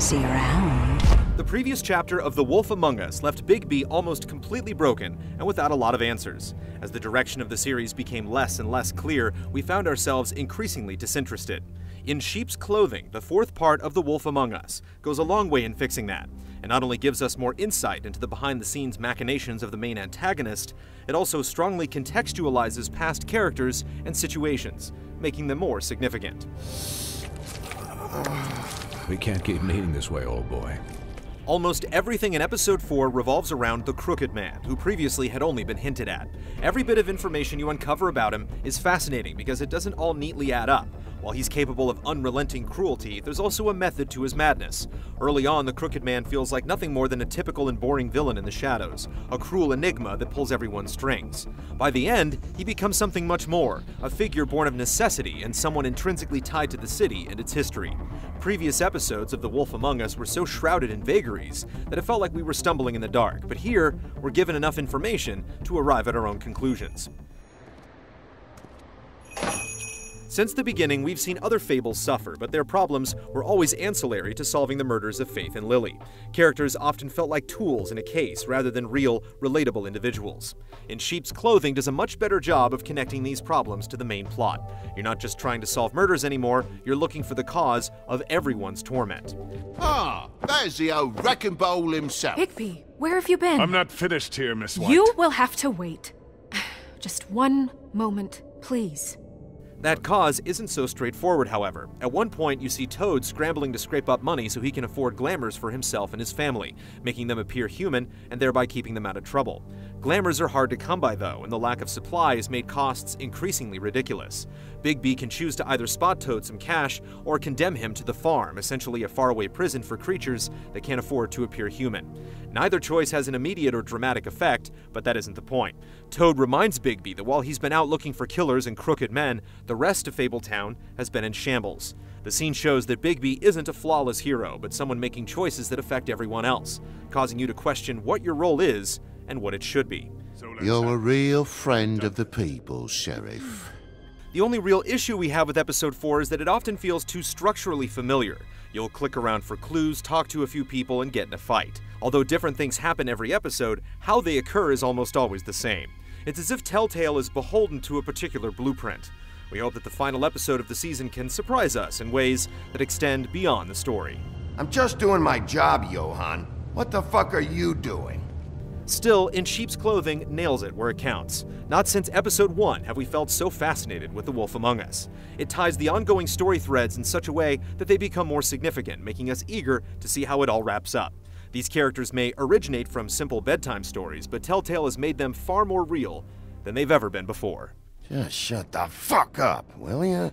See you around. The previous chapter of The Wolf Among Us left Bigby almost completely broken and without a lot of answers. As the direction of the series became less and less clear, we found ourselves increasingly disinterested. In Sheep's Clothing, the fourth part of The Wolf Among Us, goes a long way in fixing that. It not only gives us more insight into the behind-the-scenes machinations of the main antagonist, it also strongly contextualizes past characters and situations, making them more significant. We can't keep meeting this way, old boy. Almost everything in Episode 4 revolves around the Crooked Man, who previously had only been hinted at. Every bit of information you uncover about him is fascinating because it doesn't all neatly add up. While he's capable of unrelenting cruelty, there's also a method to his madness. Early on, the Crooked Man feels like nothing more than a typical and boring villain in the shadows, a cruel enigma that pulls everyone's strings. By the end, he becomes something much more, a figure born of necessity and someone intrinsically tied to the city and its history. Previous episodes of The Wolf Among Us were so shrouded in vagaries that it felt like we were stumbling in the dark, but here, we're given enough information to arrive at our own conclusions. Since the beginning, we've seen other fables suffer, but their problems were always ancillary to solving the murders of Faith and Lily. Characters often felt like tools in a case rather than real, relatable individuals. In Sheep's Clothing does a much better job of connecting these problems to the main plot. You're not just trying to solve murders anymore, you're looking for the cause of everyone's torment. Ah, there's the old wrecking bowl himself. Bigby, where have you been? I'm not finished here, Miss White. You will have to wait. Just one moment, please. That cause isn't so straightforward, however. At one point, you see Toad scrambling to scrape up money so he can afford glamours for himself and his family, making them appear human and thereby keeping them out of trouble. Glamours are hard to come by, though, and the lack of supply has made costs increasingly ridiculous. Bigby can choose to either spot Toad some cash or condemn him to the farm, essentially a faraway prison for creatures that can't afford to appear human. Neither choice has an immediate or dramatic effect, but that isn't the point. Toad reminds Bigby that while he's been out looking for killers and crooked men, the rest of Fabletown has been in shambles. The scene shows that Bigby isn't a flawless hero, but someone making choices that affect everyone else, causing you to question what your role is and what it should be. You're a real friend of the people, Sheriff. The only real issue we have with Episode 4 is that it often feels too structurally familiar. You'll click around for clues, talk to a few people, and get in a fight. Although different things happen every episode, how they occur is almost always the same. It's as if Telltale is beholden to a particular blueprint. We hope that the final episode of the season can surprise us in ways that extend beyond the story. I'm just doing my job, Johan. What the fuck are you doing? Still, In Sheep's Clothing nails it where it counts. Not since Episode 1 have we felt so fascinated with The Wolf Among Us. It ties the ongoing story threads in such a way that they become more significant, making us eager to see how it all wraps up. These characters may originate from simple bedtime stories, but Telltale has made them far more real than they've ever been before. Just shut the fuck up, will ya?